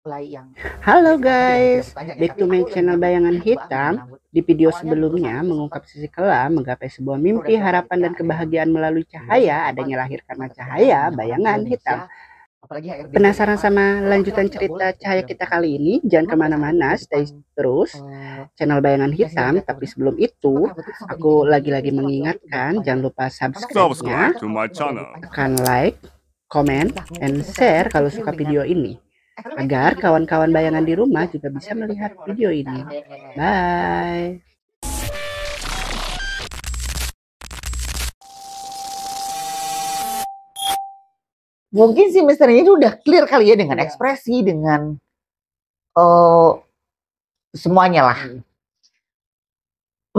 Mulai yang Halo baik nanti juga guys, masih panjang ya, back tapi to my aku lebih channel memilih Bayangan mengubah Hitam. menggunakan wood. Di video Awalnya di sebelumnya perusahaan itu sempat mengungkap sisi kelam menggapai sebuah aku mimpi, udah coba harapan, gitu ya, dan ada yang kebahagiaan melalui Inggris cahaya. atau apa Adanya gitu, lahir cuma karena terkadang cahaya, banyak orang di bayangan hitam. Indonesia, apalagi HRD di Penasaran SMA, sama kalau lanjutan laki-laki nggak boleh cerita gitu cahaya kita film-film kali gitu. ini? Jangan Cuma pada saat aku di kemana-mana, stay depan terus channel Bayangan presiden Hitam. Tapi rektornya, sebelum sempat itu, rambut itu sampai aku dibikin begini, lagi-lagi terus kan laki-laki itu banyak mengingatkan, jangan panjang. lupa Karena kan zaman dulu subscribe-nya, kita Subscribe to kalau my laki rambut channel. panjang tekan like, komen, nah mungkin and bisa cara share dia kalau review suka dengan video ini. film itu Agar gitu. kawan-kawan bayangan di rumah Iya, juga bisa makanya melihat ribet-ribet video orang ini. kita. Bye. Mungkin si misterinya itu udah clear kali ya dengan ekspresi, dengan semuanya lah.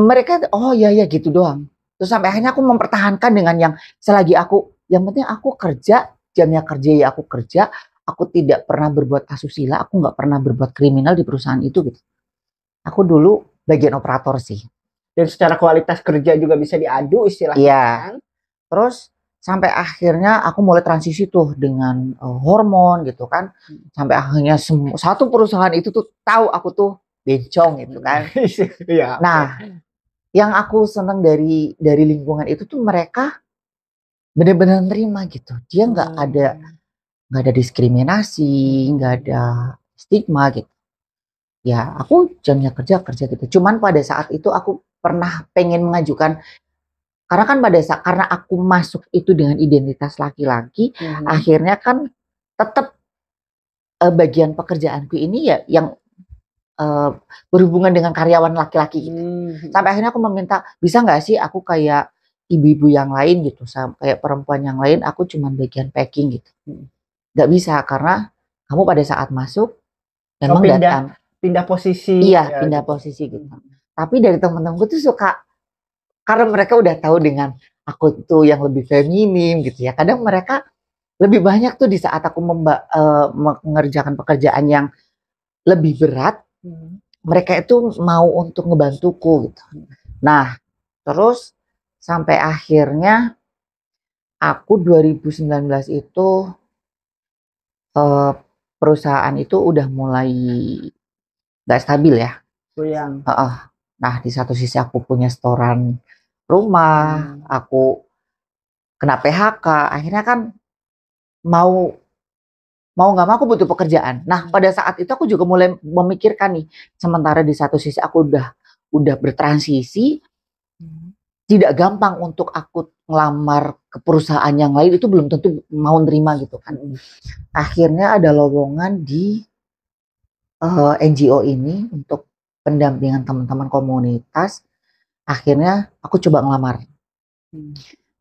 Mereka oh ya ya gitu doang. Terus sampai akhirnya aku mempertahankan dengan yang selagi aku, yang penting aku kerja, jamnya kerja ya aku kerja, aku tidak pernah berbuat asusila, aku nggak pernah berbuat kriminal di perusahaan itu gitu. Aku dulu bagian operator sih. Dan secara kualitas kerja juga bisa diadu istilahnya. Iya. Kan? Terus sampai akhirnya aku mulai transisi tuh dengan hormon gitu kan. Sampai akhirnya satu perusahaan itu tuh tahu aku tuh bencong gitu kan. Iya. Nah, yang aku seneng dari lingkungan itu tuh mereka benar-benar nerima gitu. Dia nggak ada diskriminasi, nggak ada stigma gitu. Ya, aku jamnya kerja kerja gitu. Cuman pada saat itu aku pernah pengen mengajukan, karena kan pada saat karena aku masuk itu dengan identitas laki-laki, akhirnya kan tetap bagian pekerjaanku ini ya yang berhubungan dengan karyawan laki-laki gitu. Sampai akhirnya aku meminta, bisa nggak sih aku kayak ibu-ibu yang lain gitu, kayak perempuan yang lain, aku cuma bagian packing gitu. Nggak bisa karena kamu pada saat masuk memang pindah posisi. Iya, ya, pindah gitu. Posisi gitu. Tapi dari teman-temanku tuh suka, karena mereka udah tahu dengan aku tuh yang lebih feminim gitu ya. Kadang mereka lebih banyak tuh di saat aku mengerjakan pekerjaan yang lebih berat, mereka itu mau untuk ngebantuku gitu. Nah, terus sampai akhirnya aku 2019 itu perusahaan itu udah mulai gak stabil ya. Nah, di satu sisi aku punya setoran rumah, aku kena PHK, akhirnya kan mau nggak mau aku butuh pekerjaan. Nah, pada saat itu aku juga mulai memikirkan nih, sementara di satu sisi aku udah bertransisi, tidak gampang untuk aku ngelamar ke perusahaan yang lain, itu belum tentu mau nerima gitu kan. Akhirnya ada lowongan di NGO ini untuk pendampingan teman-teman komunitas. Akhirnya aku coba ngelamar.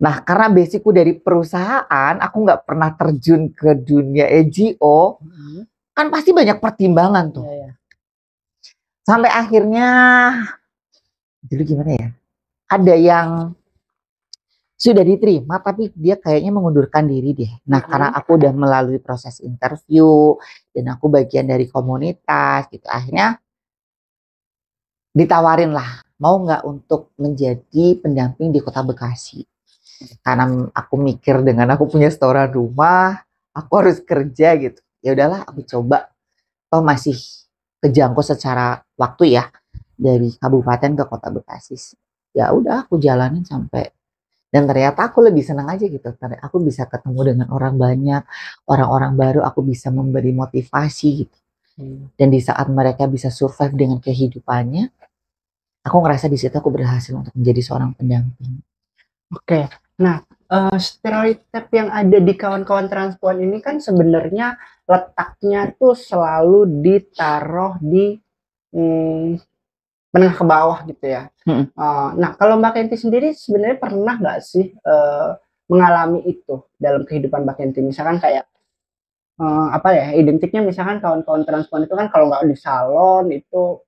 Nah, karena basicku dari perusahaan, aku nggak pernah terjun ke dunia NGO, kan pasti banyak pertimbangan tuh. Sampai akhirnya, dulu gimana ya, ada yang sudah diterima, tapi dia kayaknya mengundurkan diri deh. Nah, karena aku udah melalui proses interview, dan aku bagian dari komunitas, gitu. Akhirnya ditawarin lah, mau nggak untuk menjadi pendamping di Kota Bekasi. Karena aku mikir dengan aku punya setoran rumah, aku harus kerja gitu. Ya udahlah, aku coba. Oh, masih kejangkau secara waktu ya, dari kabupaten ke Kota Bekasi. Ya udah, aku jalanin sampai, dan ternyata aku lebih senang aja gitu. Aku bisa ketemu dengan orang banyak, orang-orang baru, aku bisa memberi motivasi gitu. Dan di saat mereka bisa survive dengan kehidupannya, aku ngerasa di situ aku berhasil untuk menjadi seorang pendamping. Oke, nah stereotip yang ada di kawan-kawan transpuan ini kan sebenarnya letaknya tuh selalu ditaruh di menengah ke bawah gitu ya. Nah, kalau Mbak Kenti sendiri sebenarnya pernah nggak sih mengalami itu dalam kehidupan Mbak Kenti? Misalkan kayak apa ya, identiknya misalkan kawan-kawan transpuan itu kan kalau nggak di salon itu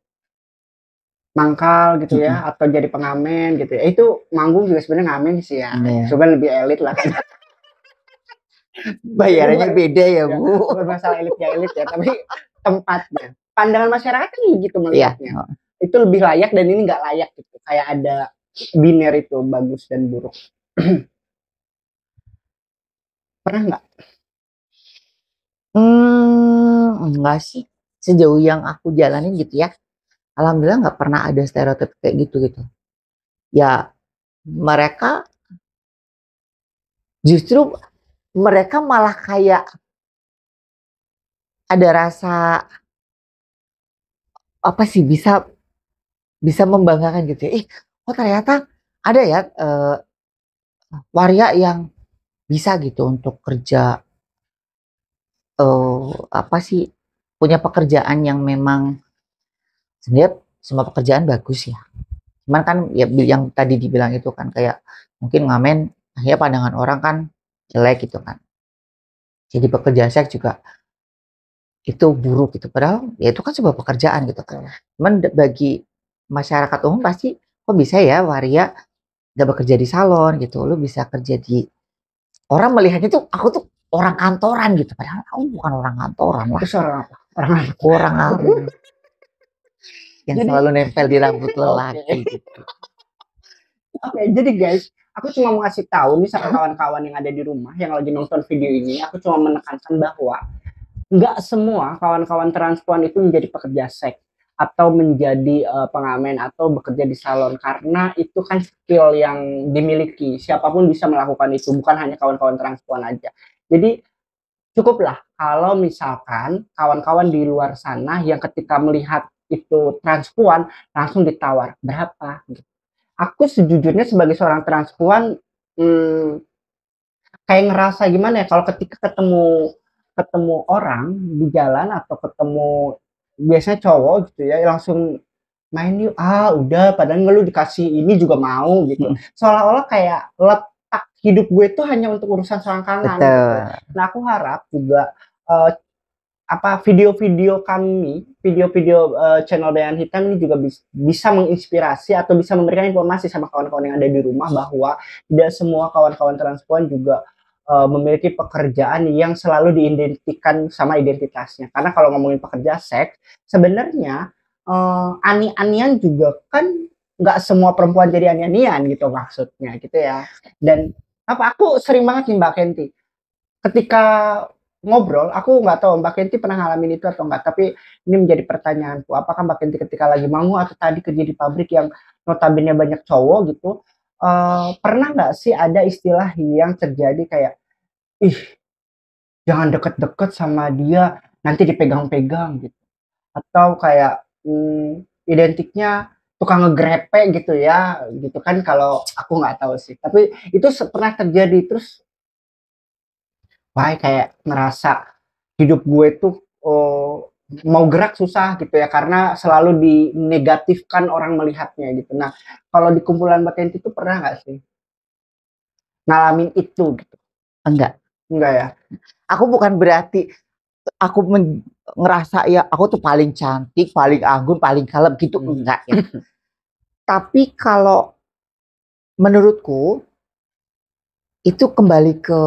mangkal gitu ya, atau jadi pengamen gitu ya. Itu manggung juga sebenarnya ngamen sih ya. Sebenarnya lebih elit lah kan. Bayarannya beda ya, Bu. Bukan masalah elit ya elit ya, tapi tempatnya. Pandangan masyarakat kan gitu melihatnya. Itu lebih layak dan ini nggak layak gitu. Kayak ada biner itu, bagus dan buruk. Pernah nggak? Enggak sih. Sejauh yang aku jalanin gitu ya. Alhamdulillah nggak pernah ada stereotip kayak gitu. Ya mereka justru mereka malah kayak ada rasa apa sih bisa bisa membanggakan gitu ya. Oh ternyata ada ya waria yang bisa gitu untuk kerja apa sih punya pekerjaan yang memang sebenarnya semua pekerjaan bagus ya. Cuman kan ya yang tadi dibilang itu kan kayak mungkin ngamen akhirnya pandangan orang kan jelek gitu kan. Jadi pekerja seks juga itu buruk gitu. Padahal ya itu kan sebuah pekerjaan gitu kan. Cuman bagi masyarakat umum pasti kok bisa ya waria gak bekerja di salon gitu. Lu bisa kerja di orang melihatnya tuh aku tuh orang kantoran gitu. Padahal aku bukan orang kantoran lah. Terus orang apa? Orang yang jadi, selalu nempel di rambut lelaki gitu. Oke, jadi guys, aku cuma mau ngasih tahu nih sama kawan-kawan yang ada di rumah yang lagi nonton video ini, aku cuma menekankan bahwa nggak semua kawan-kawan transpuan itu menjadi pekerja seks atau menjadi pengamen atau bekerja di salon, karena itu kan skill yang dimiliki, siapapun bisa melakukan itu, bukan hanya kawan-kawan transpuan aja. Jadi cukuplah kalau misalkan kawan-kawan di luar sana yang ketika melihat itu transpuan langsung ditawar berapa gitu. Aku sejujurnya sebagai seorang transpuan kayak ngerasa gimana ya kalau ketika ketemu orang di jalan atau ketemu biasanya cowok gitu ya langsung main yuk, udah padahal lu dikasih ini juga mau gitu. Seolah-olah kayak letak hidup gue itu hanya untuk urusan selangkangan gitu. Nah aku harap juga video-video kami, video-video channel Dayan Hitam ini juga bisa menginspirasi atau bisa memberikan informasi sama kawan-kawan yang ada di rumah bahwa tidak semua kawan-kawan transpuan juga memiliki pekerjaan yang selalu diidentikan sama identitasnya. Karena kalau ngomongin pekerja seks, sebenarnya ani-anian juga kan nggak semua perempuan jadi ani-anian gitu maksudnya gitu ya. Dan aku sering banget nih Mbak Kenti, ketika ngobrol, aku nggak tahu Mbak Kenti pernah ngalamin itu atau enggak, tapi ini menjadi pertanyaanku, apakah Mbak Kenti ketika lagi mau atau tadi kerja di pabrik yang notabene banyak cowok gitu, pernah nggak sih ada istilah yang terjadi kayak, ih jangan deket-deket sama dia, nanti dipegang-pegang gitu, atau kayak identiknya tukang ngegrepe gitu ya, gitu kan kalau aku nggak tahu sih, tapi itu pernah terjadi terus wah kayak ngerasa hidup gue tuh mau gerak susah gitu ya karena selalu dinegatifkan orang melihatnya gitu. Nah kalau di kumpulan Mbak Kenti itu pernah nggak sih ngalamin itu gitu? Enggak ya. Aku bukan berarti aku ngerasa ya aku tuh paling cantik, paling anggun, paling kalem gitu, enggak ya. Tapi kalau menurutku itu kembali ke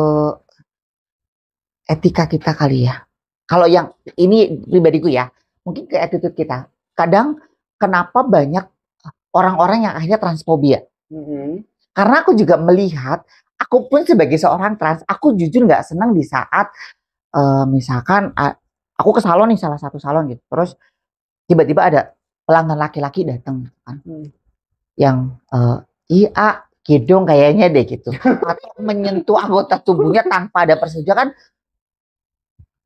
etika kita kali ya. Kalau yang ini pribadiku ya, mungkin ke attitude kita. Kadang kenapa banyak orang-orang yang akhirnya transfobia? Karena aku juga melihat, aku pun sebagai seorang trans, aku jujur nggak senang di saat misalkan aku ke salon nih, salah satu salon gitu, terus tiba-tiba ada pelanggan laki-laki datang kan, yang iya gedong kayaknya deh gitu, atau menyentuh anggota tubuhnya tanpa ada persetujuan kan.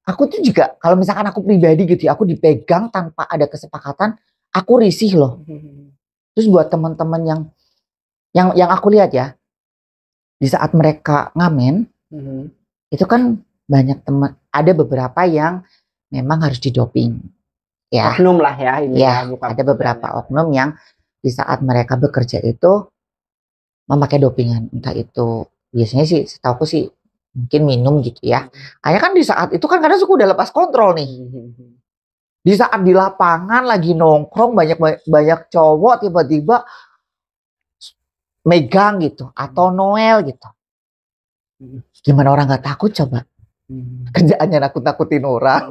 Aku tuh juga kalau misalkan aku pribadi gitu ya, aku dipegang tanpa ada kesepakatan, aku risih loh. Terus buat teman-teman yang aku lihat ya, di saat mereka ngamen, itu kan banyak teman, ada beberapa yang memang harus didoping. Ya. Oknum lah ya ini ya bukan ada beberapa oknum yang di saat mereka bekerja itu memakai dopingan, entah itu biasanya sih setahu aku sih mungkin minum gitu ya. Hanya kan di saat itu kan kadang suku udah lepas kontrol nih. Di saat di lapangan lagi nongkrong banyak cowok tiba-tiba megang gitu atau Noel gitu. Gimana orang nggak takut coba? Kerjaannya nakut-nakutin orang.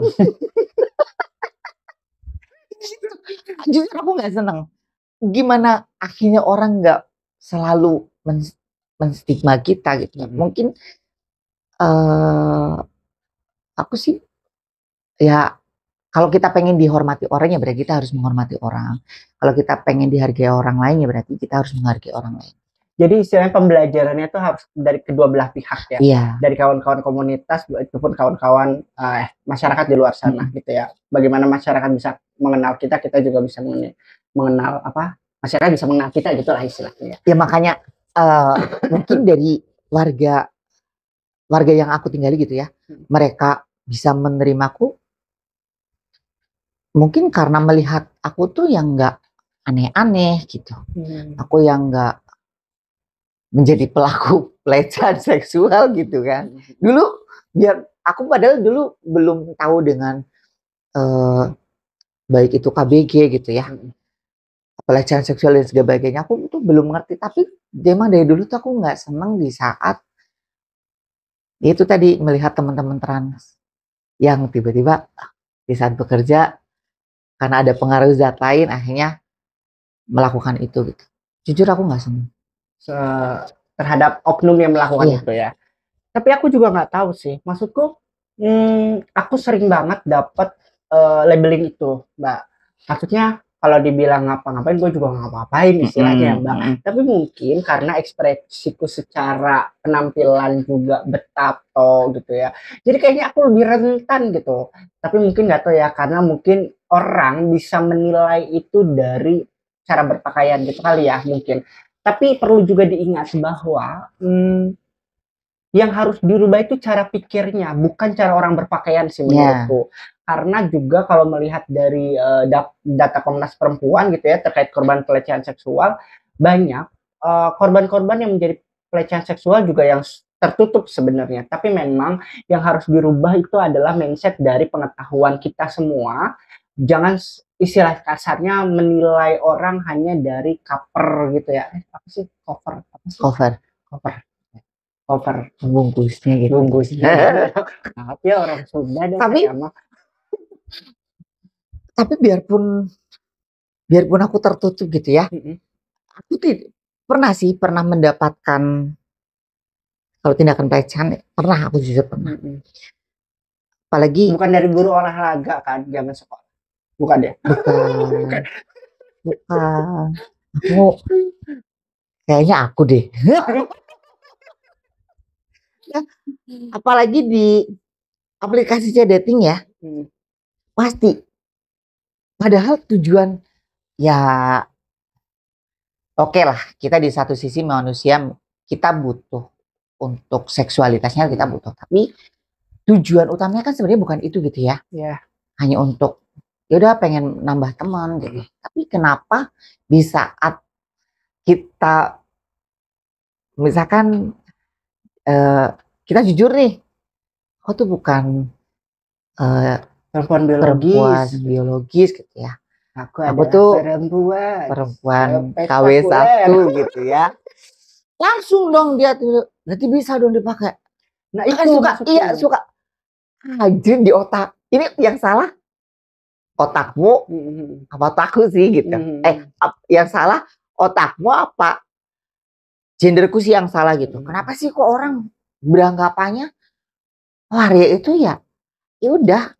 Jujur aku nggak seneng. Gimana akhirnya orang nggak selalu menstigma kita gitu. Mungkin aku sih ya kalau kita pengen dihormati orang ya berarti kita harus menghormati orang. Kalau kita pengen dihargai orang lain ya berarti kita harus menghargai orang lain. Jadi istilahnya pembelajarannya itu harus dari kedua belah pihak ya. Iya. Dari kawan-kawan komunitas maupun kawan-kawan masyarakat di luar sana gitu ya. Bagaimana masyarakat bisa mengenal kita, kita juga bisa mengenal masyarakat bisa mengenal kita gitulah istilahnya. Ya makanya mungkin dari warga yang aku tinggali gitu ya, mereka bisa menerimaku mungkin karena melihat aku tuh yang nggak aneh-aneh gitu. Aku yang nggak menjadi pelaku pelecehan seksual gitu kan. Dulu biar aku padahal dulu belum tahu dengan baik itu KBG gitu ya. Pelecehan seksual dan sebagainya aku tuh belum ngerti, tapi memang dari dulu tuh aku nggak seneng di saat itu tadi melihat teman-teman trans yang tiba-tiba di saat bekerja karena ada pengaruh zat lain akhirnya melakukan itu gitu. Jujur aku nggak seneng terhadap oknum yang melakukan itu ya. Tapi aku juga nggak tahu sih. Maksudku aku sering banget dapat labeling itu, Mbak. Maksudnya kalau dibilang ngapa-ngapain, gue juga ngapa-ngapain istilahnya, Mbak. Tapi mungkin karena ekspresiku secara penampilan juga bertato gitu ya. Jadi kayaknya aku lebih rentan gitu. Tapi mungkin nggak tahu ya, karena mungkin orang bisa menilai itu dari cara berpakaian gitu kali ya mungkin. Tapi perlu juga diingat bahwa yang harus dirubah itu cara pikirnya, bukan cara orang berpakaian sih menurutku. Karena juga kalau melihat dari data Komnas Perempuan gitu ya terkait korban pelecehan seksual, banyak korban-korban yang menjadi pelecehan seksual juga yang tertutup sebenarnya. Tapi memang yang harus dirubah itu adalah mindset dari pengetahuan kita semua. Jangan istilah kasarnya menilai orang hanya dari cover gitu ya. Apa sih cover? Apa sih? Cover bungkusnya gitu. Bungkusnya. Tapi orang Sunda deh. Tapi biarpun aku tertutup gitu ya. Aku pernah mendapatkan kalau tindakan pelecehan, pernah aku jujur pernah. Apalagi bukan dari guru olahraga kan zaman sekolah. Bukan deh. Bukan. Aku kayaknya aku deh. Apalagi di aplikasi dating ya. Pasti. Padahal tujuan ya oke lah, kita di satu sisi manusia kita butuh untuk seksualitasnya kita butuh, tapi tujuan utamanya kan sebenarnya bukan itu gitu ya. Hanya untuk yaudah pengen nambah teman gitu. Tapi kenapa di saat kita misalkan kita jujur nih, aku tuh bukan perempuan biologis gitu ya. Aku tuh perempuan KW1 gitu ya. Langsung dong dia tuh, berarti bisa dong dipakai. Nah itu suka anjir di otak. Ini yang salah otakmu apa otakku sih gitu. Yang salah otakmu apa genderku sih yang salah gitu. Kenapa sih kok orang beranggapannya wah ya itu ya udah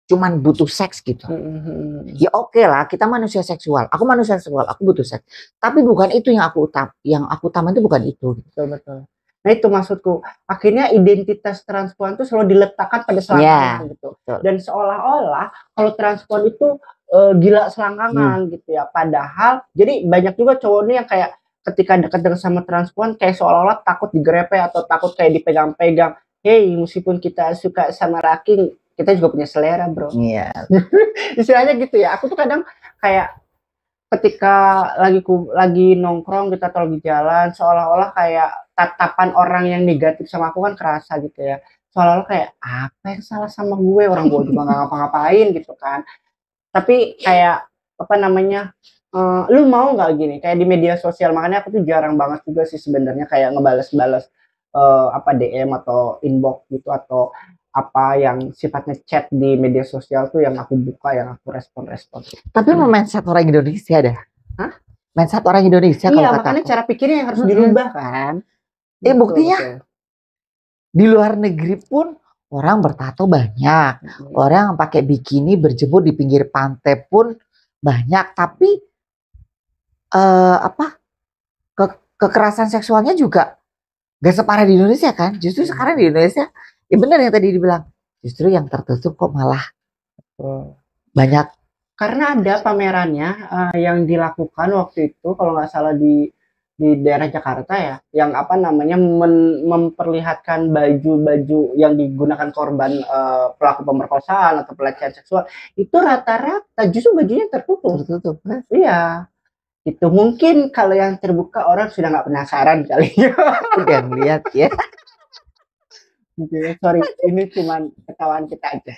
cuman butuh seks gitu. Ya oke lah, kita manusia seksual. Aku manusia seksual, aku butuh seks. Tapi bukan itu yang aku utama itu bukan itu. Betul. Nah itu maksudku. Akhirnya identitas transpuan itu selalu diletakkan pada selangkangan gitu. Betul. Dan seolah-olah kalau transpuan itu gila selangkangan gitu ya. Padahal jadi banyak juga cowok nih yang kayak ketika dekat sama transpuan kayak seolah-olah takut digrepe atau takut kayak dipegang-pegang. Hey, meskipun kita suka sama laki, kita juga punya selera, bro. Iya. Istilahnya gitu ya. Aku tuh kadang kayak ketika lagi nongkrong gitu atau lagi jalan, seolah-olah kayak tatapan orang yang negatif sama aku kan kerasa gitu ya. Seolah-olah kayak apa yang salah sama gue, orang gue juga nggak ngapa-ngapain gitu kan. Tapi kayak apa namanya, lu mau nggak gini? Kayak di media sosial, makanya aku tuh jarang banget juga sih sebenarnya kayak ngebales-bales DM atau inbox gitu atau apa yang sifatnya chat di media sosial tuh yang aku buka, yang aku respon. Tapi mindset orang Indonesia dah. Mindset orang Indonesia kalau makanya cara pikirnya yang harus dirubah kan. Buktinya di luar negeri pun orang bertato banyak, orang yang pakai bikini berjemur di pinggir pantai pun banyak, tapi kekerasan seksualnya juga gak separah di Indonesia kan. Justru sekarang di Indonesia, ya benar yang tadi dibilang, justru yang tertutup kok malah banyak. Karena ada pamerannya yang dilakukan waktu itu kalau nggak salah di daerah Jakarta ya, yang apa namanya memperlihatkan baju-baju yang digunakan korban pelaku pemerkosaan atau pelecehan seksual, itu rata-rata justru bajunya tertutup. Iya, itu mungkin kalau yang terbuka orang sudah nggak penasaran kali ya. Udah melihat ya. Sorry, ini cuman ketawaan kita aja.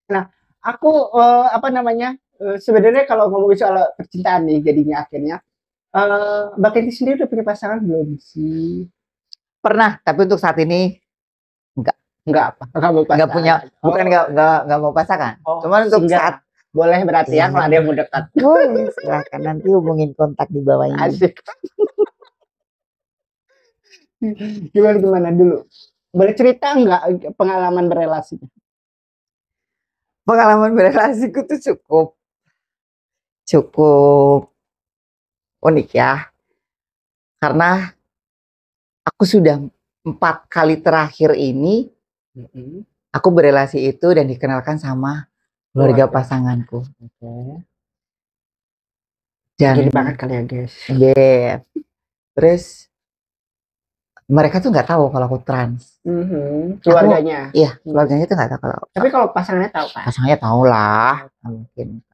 Nah, aku sebenarnya kalau ngomongin soal percintaan nih, jadinya akhirnya Mbak Kenti sendiri udah punya pasangan belum sih? Pernah, tapi untuk saat ini enggak mau pasangan. Enggak punya, bukan enggak mau pasangan. Cuman untuk saat boleh berarti ya kalau ada yang mau dekat. Boleh, silahkan nanti hubungin kontak di bawah ini. Asik. Gimana dulu? Boleh cerita nggak pengalaman berelasi? Pengalaman berelasiku tuh cukup unik ya, karena aku sudah 4 kali terakhir ini aku berelasi itu dan dikenalkan sama keluarga pasanganku. Jadi banget kali ya guys. Terus mereka tuh nggak tahu kalau aku trans. Keluarganya? Iya, keluarganya tuh nggak tahu kalau. Tapi kalau pasangannya tahu kan? Pasangannya tahu lah, mungkin.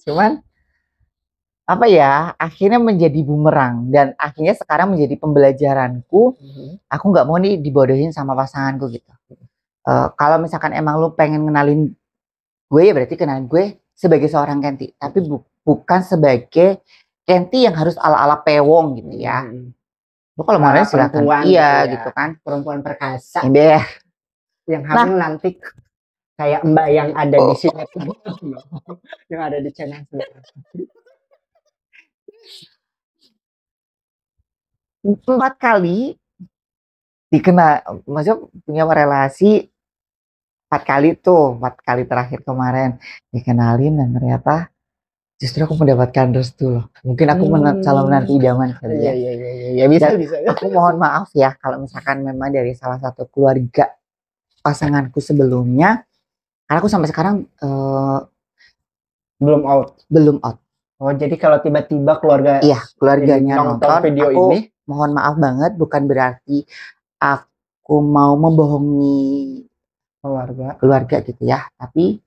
Cuman apa ya, akhirnya menjadi bumerang dan akhirnya sekarang menjadi pembelajaranku. Aku nggak mau nih dibodohin sama pasanganku gitu. Kalau misalkan emang lu pengen kenalin gue, ya berarti kenalin gue sebagai seorang Kenti, tapi bukan sebagai Kenti yang harus ala-ala pewong gitu ya. Lu kalau mau silakan, iya ya, gitu kan, perempuan perkasa yang hamil nanti kayak Mbak yang ada di sini, yang ada di channel 4 kali dikenal, maksudnya punya relasi 4 kali tuh, 4 kali terakhir kemarin dikenalin dan ternyata justru aku mendapatkan restu loh. Mungkin aku calon menantu idaman kali ya. Iya, bisa. Aku mohon maaf ya kalau misalkan memang dari salah satu keluarga pasanganku sebelumnya, karena aku sampai sekarang belum out. Oh, jadi kalau tiba-tiba keluarganya nonton video aku ini, mohon maaf banget, bukan berarti aku mau membohongi keluarga gitu ya, tapi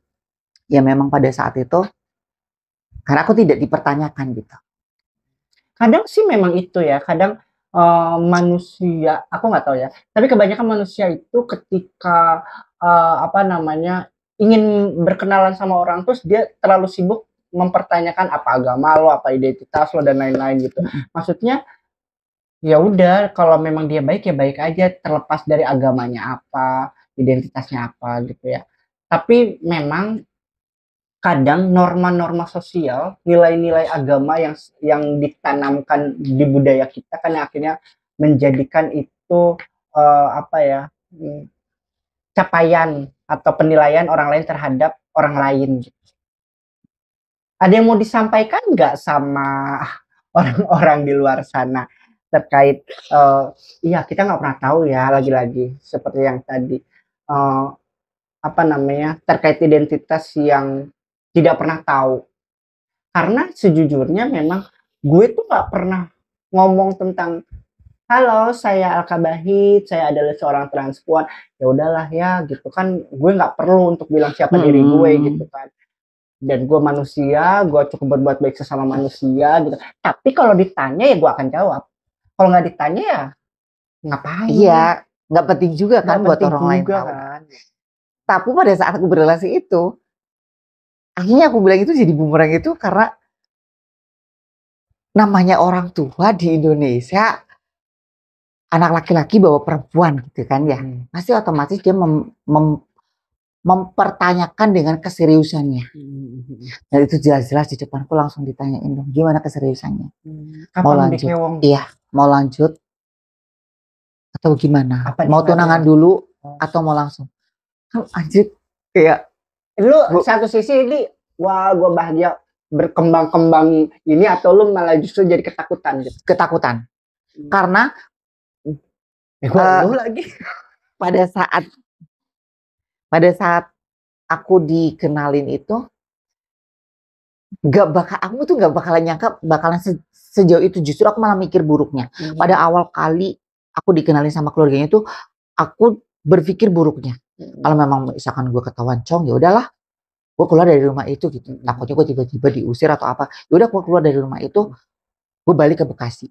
ya memang pada saat itu karena aku tidak dipertanyakan gitu. Kadang sih memang itu ya, kadang manusia, aku nggak tahu ya, tapi kebanyakan manusia itu ketika ingin berkenalan sama orang, terus dia terlalu sibuk mempertanyakan apa agama lo, apa identitas lo dan lain-lain gitu. Maksudnya ya udah, kalau memang dia baik ya baik aja, terlepas dari agamanya apa, identitasnya apa gitu ya. Tapi memang kadang norma-norma sosial, nilai-nilai agama yang ditanamkan di budaya kita kan akhirnya menjadikan itu capaian atau penilaian orang lain terhadap orang lain. Ada yang mau disampaikan nggak sama orang-orang di luar sana terkait kita nggak pernah tahu ya, lagi-lagi seperti yang tadi terkait identitas yang tidak pernah tahu. Karena sejujurnya memang gue tuh nggak pernah ngomong tentang halo saya Alkabahit, saya adalah seorang transpuan, ya udahlah ya gitu kan, gue nggak perlu untuk bilang siapa diri gue gitu kan, dan gue manusia, gue cukup berbuat baik sesama manusia gitu. Tapi kalau ditanya ya gue akan jawab, kalau nggak ditanya ya ngapain. Iya, nggak penting juga kan buat orang lain kan. Tapi pada saat aku berrelasi itu, akhirnya aku bilang itu jadi bumerang itu karena namanya orang tua di Indonesia, anak laki-laki bawa perempuan gitu kan ya, pasti otomatis dia mempertanyakan dengan keseriusannya. Dan itu jelas-jelas di depanku langsung ditanyain dong, gimana keseriusannya? Mau lanjut? Iya, mau lanjut atau gimana? Mau tunangan dulu atau mau langsung? Anjir, kayak lu satu sisi ini wah gue bahagia berkembang-kembang ini, atau lu malah justru jadi ketakutan gitu? Ketakutan. Karena lu lagi pada saat aku dikenalin itu aku tuh gak bakalan nyangka bakalan sejauh itu. Justru aku malah mikir buruknya. Pada awal kali aku dikenalin sama keluarganya itu aku berpikir buruknya. Kalau memang misalkan gue ketahuan cong, ya udahlah, gue keluar dari rumah itu gitu. Takutnya gue tiba-tiba diusir atau apa. Ya udah, gue keluar dari rumah itu, gue balik ke Bekasi.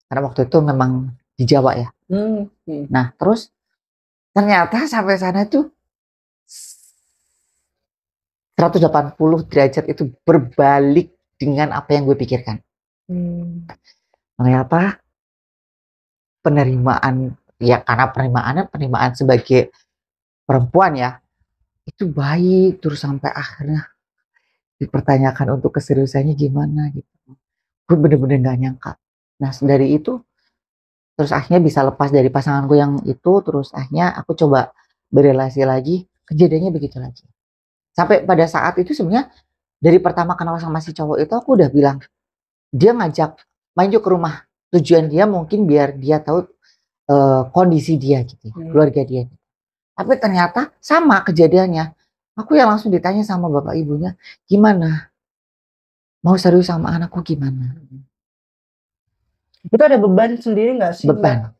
Karena waktu itu memang di Jawa ya. Nah terus ternyata sampai sana tuh 180 derajat itu berbalik dengan apa yang gue pikirkan. Ternyata penerimaan, ya karena penerimaan sebagai perempuan ya, itu baik. Terus sampai akhirnya dipertanyakan untuk keseriusannya gimana gitu. Gue bener-bener gak nyangka. Nah dari itu, terus akhirnya bisa lepas dari pasangan gue yang itu. Terus akhirnya aku coba berrelasi lagi, kejadiannya begitu lagi. Sampai pada saat itu sebenarnya dari pertama kenal sama si cowok itu aku udah bilang, dia ngajak main yuk ke rumah. Tujuan dia mungkin biar dia tahu kondisi dia gitu, keluarga dia. Tapi ternyata sama kejadiannya. Aku yang langsung ditanya sama bapak ibunya, gimana? Mau serius sama anakku gimana? Itu ada beban sendiri nggak sih? Beban.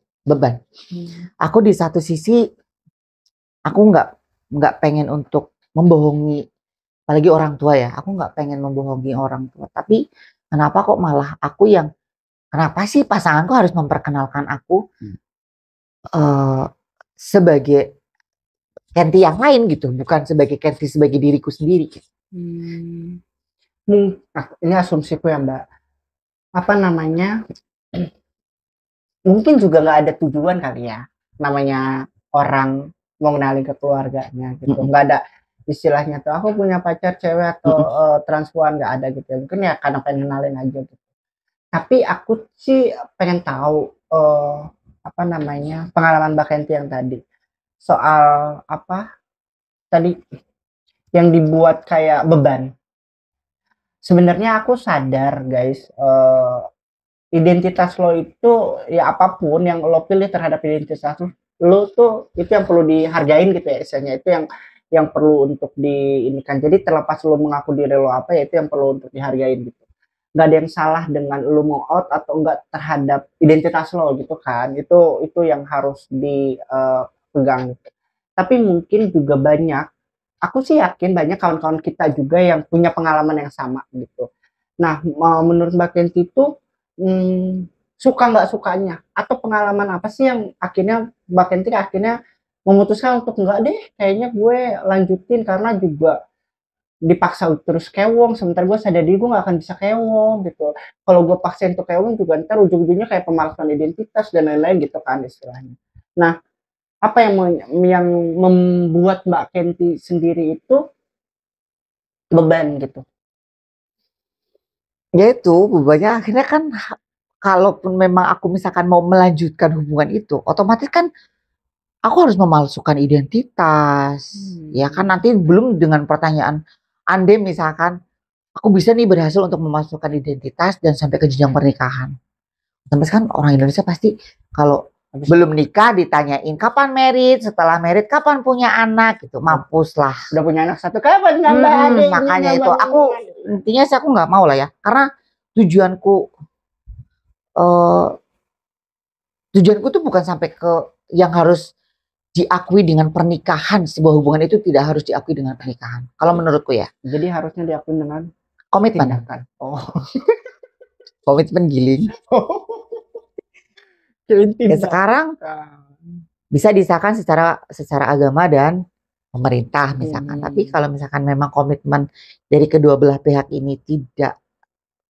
Aku di satu sisi, aku nggak pengen untuk membohongi, apalagi orang tua ya. Aku nggak pengen membohongi orang tua. Tapi kenapa kok malah aku yang, kenapa sih pasanganku harus memperkenalkan aku sebagai Kenti yang lain gitu, bukan sebagai Kenti sebagai diriku sendiri. Nah, ini asumsiku ya Mbak. Apa namanya? Mungkin juga nggak ada tujuan kali ya. Namanya orang mau kenalin ke keluarganya gitu. Nggak ada istilahnya tuh aku punya pacar cewek atau transpuan, nggak ada gitu. Mungkin ya karena pengen kenalin aja gitu. Tapi aku sih pengen tahu apa namanya pengalaman Mbak Kenti yang tadi. Soal apa tadi yang dibuat kayak beban. Sebenarnya aku sadar guys, identitas lo itu ya apapun yang lo pilih terhadap identitas lo tuh itu yang perlu dihargain gitu ya, istilahnya itu yang perlu untuk diinikan. Jadi terlepas lo mengaku diri lo apa, ya itu yang perlu untuk dihargain gitu. Nggak ada yang salah dengan lo mau out atau enggak terhadap identitas lo gitu kan, itu yang harus dipegang gitu. Tapi mungkin juga banyak, aku sih yakin banyak kawan-kawan kita juga yang punya pengalaman yang sama gitu. Nah menurut Mbak Kenti itu suka nggak sukanya atau pengalaman apa sih yang akhirnya Mbak Kenti akhirnya memutuskan untuk enggak deh, kayaknya gue lanjutin karena juga dipaksa terus kewong, sementara gue sadar diri gue nggak akan bisa kewong gitu. Kalau gue paksain untuk kewong juga ntar ujung-ujungnya kayak pemalasan identitas dan lain-lain gitu kan istilahnya. Nah apa yang membuat Mbak Kenti sendiri itu beban gitu? Ya itu bebannya akhirnya kan, kalaupun memang aku misalkan mau melanjutkan hubungan itu, otomatis kan aku harus memalsukan identitas. Ya kan, nanti belum dengan pertanyaan, andai misalkan aku bisa nih berhasil untuk memasukkan identitas dan sampai ke jenjang pernikahan. Tapi kan orang Indonesia pasti kalau belum nikah ditanyain kapan merit, setelah merit kapan punya anak gitu, mampus lah. Udah punya anak satu kapan nambah adiknya? Makanya itu aku intinya sih aku nggak mau lah ya, karena tujuanku tuh bukan sampai ke yang harus diakui dengan pernikahan. Sebuah hubungan itu tidak harus diakui dengan pernikahan kalau menurutku ya. Jadi harusnya diakui dengan komitmen. Komitmen giling. Ya, sekarang bisa disahkan secara agama dan pemerintah misalkan. Tapi kalau misalkan memang komitmen dari kedua belah pihak ini tidak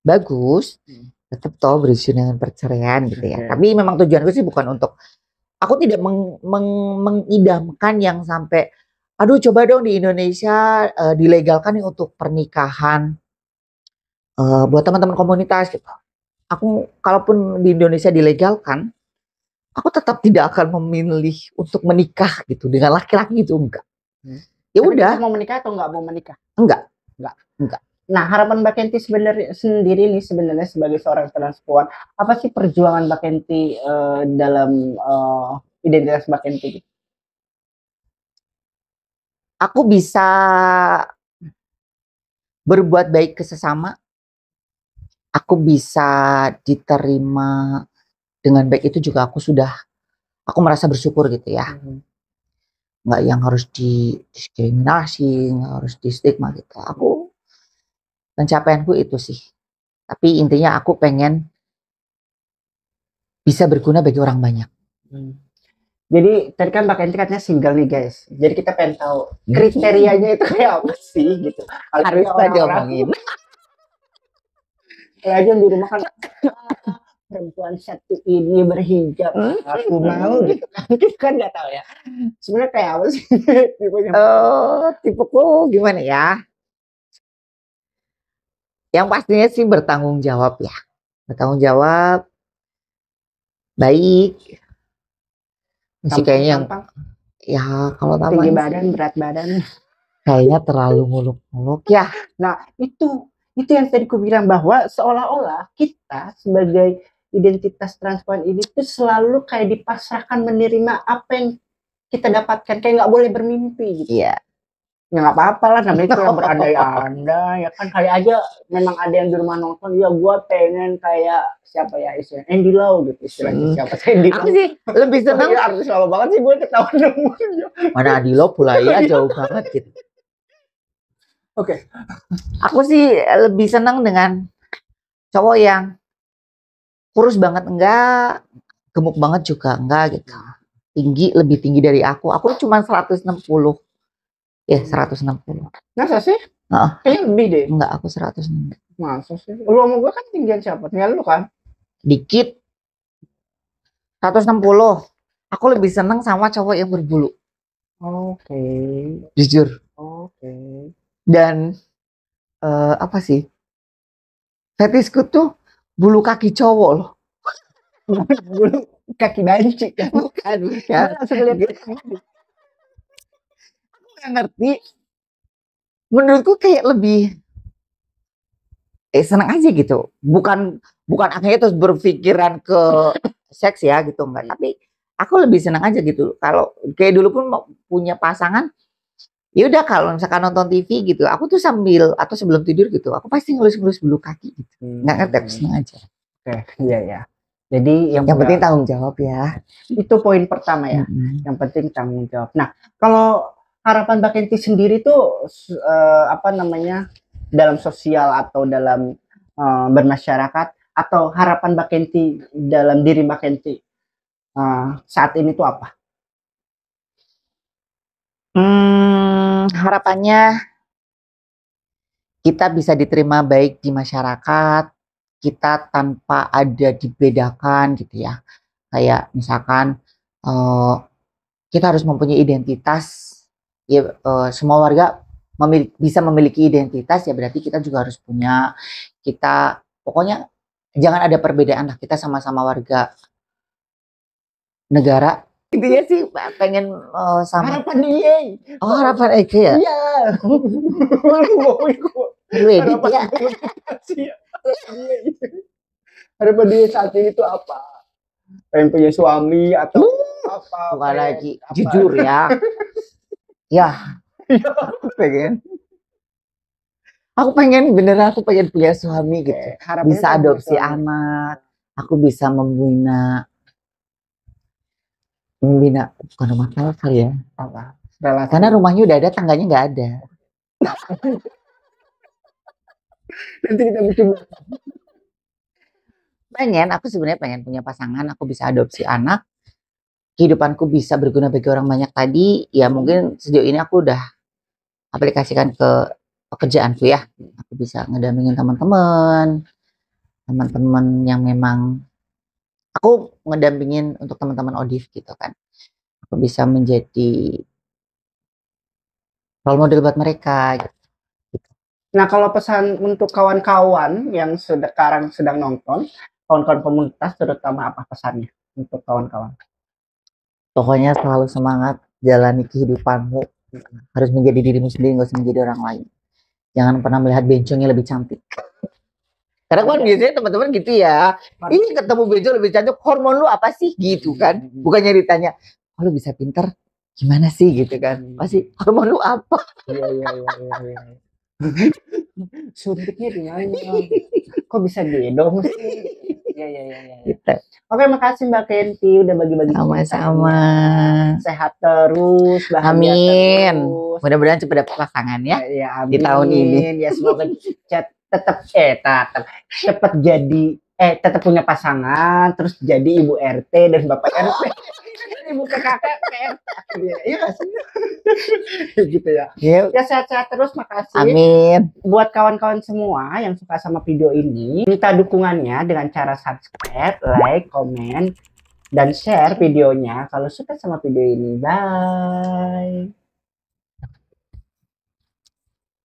bagus, tetap toh berusia dengan perceraian gitu ya. Tapi memang tujuanku sih bukan untuk, aku tidak mengidamkan yang sampai aduh coba dong di Indonesia dilegalkan nih untuk pernikahan buat teman-teman komunitas gitu. Aku kalaupun di Indonesia dilegalkan, aku tetap tidak akan memilih untuk menikah gitu dengan laki-laki gitu, enggak. Ya udah. Mau menikah atau nggak mau menikah? Enggak. Nah, harapan Mbak Kenti sendiri nih sebenarnya sebagai seorang transpuan, apa sih perjuangan Mbak Kenti dalam identitas Mbak Kenti? Aku bisa berbuat baik ke sesama. Aku bisa diterima dengan baik, itu juga aku merasa bersyukur gitu ya. Nggak yang harus didiskriminasi, nggak harus di stigma gitu. Pencapaianku itu sih. Tapi intinya aku pengen bisa berguna bagi orang banyak. Jadi tadi kan Mbak Kenti katanya single nih guys. Jadi kita pengen tahu kriterianya itu kayak apa sih gitu. Harus tadi omongin. Aja di rumah kan perempuan satu ini berhijab, aku mau gitu kan. Kita kan nggak tahu ya. Sebenarnya kayak apa sih tipenya? Tipeku gimana ya? Yang pastinya sih bertanggung jawab ya. Bertanggung jawab, baik. Masih kayaknya yang ya kalau tinggi badan, berat badan. Kayaknya terlalu muluk-muluk ya. Nah itu yang tadi aku bilang, bahwa seolah-olah kita sebagai identitas transpuan ini tuh selalu kayak dipasrahkan menerima apa yang kita dapatkan, kayak nggak boleh bermimpi gitu. Iya. Ya nggak apa-apa lah, namanya itu yang berandai-andai ya kan. Kali aja memang ada yang di rumah nonton, ya gue pengen kayak siapa ya istilahnya, Andy Lau gitu istilahnya. Siapa sih Andy Lau? Aku sih lebih senang. Ya, artis lama banget sih gue ketahuan nomornya. Mana Andy Lau pula ya, jauh banget gitu. Oke. Aku sih lebih senang dengan cowok yang kurus banget enggak, gemuk banget juga enggak gitu. Lebih tinggi dari aku. Aku cuma 160. Ya, 160. Masa sih? Kayaknya lebih deh. Enggak, aku 160. Masa sih? Lu sama gue kan tinggian siapa? Tinggal lu kan? Dikit. 160. Aku lebih senang sama cowok yang berbulu. Oke. Jujur. Oke. Dan apa sih? Fetisku tuh bulu kaki cowok loh. Bulu kaki banci kan? Bukan. Langsung lihat. Aku nggak ngerti. Menurutku kayak lebih senang aja gitu. Bukan akhirnya terus berpikiran ke seks ya gitu, enggak. Tapi aku lebih senang aja gitu. Kalau kayak dulu pun mau punya pasangan, ya udah kalau misalkan nonton TV gitu, aku tuh sambil atau sebelum tidur gitu, aku pasti ngelus-ngelus bulu kaki gitu. Nggak ngerti, aku senang aja. Oke, iya ya. Jadi yang penting tanggung jawab ya. Itu poin pertama ya. Yang penting tanggung jawab. Nah, kalau harapan Mbak Kenti sendiri tuh apa namanya, dalam sosial atau dalam bermasyarakat, atau harapan Mbak Kenti dalam diri Mbak Kenti saat ini tuh apa? Harapannya kita bisa diterima baik di masyarakat, kita tanpa ada dibedakan gitu ya. Kayak misalkan kita harus mempunyai identitas, ya semua warga bisa memiliki identitas, ya berarti kita juga harus punya. Kita pokoknya jangan ada perbedaan lah, kita sama-sama warga negara. Intinya sih pengen sama harapan dia. Harapan Eke ya? Iya. Harapan dia saat ini tuh apa? Pengen punya suami atau apa? Bukan lagi apa? Jujur ya. Ya. Aku pengen beneran, aku pengen punya suami gitu. Bisa adopsi anak. Aku bisa membina bukan rumah tangga kali ya. Apa? Karena rumahnya udah ada, tangganya nggak ada. Nanti kita bikin. Aku sebenarnya pengen punya pasangan, aku bisa adopsi anak, kehidupanku bisa berguna bagi orang banyak tadi. Ya mungkin sejauh ini aku udah aplikasikan ke pekerjaanku ya. Aku bisa ngedampingin teman-teman yang memang aku ngedampingin untuk teman-teman ODIF gitu kan. Aku bisa menjadi role model buat mereka gitu. Nah, kalau pesan untuk kawan-kawan yang sekarang sedang nonton, kawan-kawan komunitas terutama, apa pesannya? untuk kawan-kawan? Pokoknya selalu semangat, jalani kehidupanmu. Harus menjadi dirimu sendiri, nggak usah menjadi orang lain. Jangan pernah melihat bencong yang lebih cantik. Karena kan biasanya teman-teman gitu ya. Ini ketemu bencong lebih cantik, hormon lu apa sih gitu kan? Bukannya ditanya, oh, lu bisa pinter, gimana sih gitu kan? Pasti hormon lu apa? Iya. Suntiknya di mana? Kok bisa gedong sih? Iya. Gitu. Oke, makasih Mbak Kenti udah bagi-bagi. Sama-sama. Sehat terus, bahagia Amin. terus. Mudah-mudahan cepat dapat pasangan ya. Ya, amin. Di tahun ini. Ya semoga tetap cepat jadi tetap punya pasangan, terus jadi ibu RT dan bapak RT. Ibu PKK PRT. Iya sih. Gitu ya. Yep. Ya sehat-sehat terus, makasih. Amin. Buat kawan-kawan semua yang suka sama video ini, minta dukungannya dengan cara subscribe, like, komen, dan share videonya kalau suka sama video ini. Bye.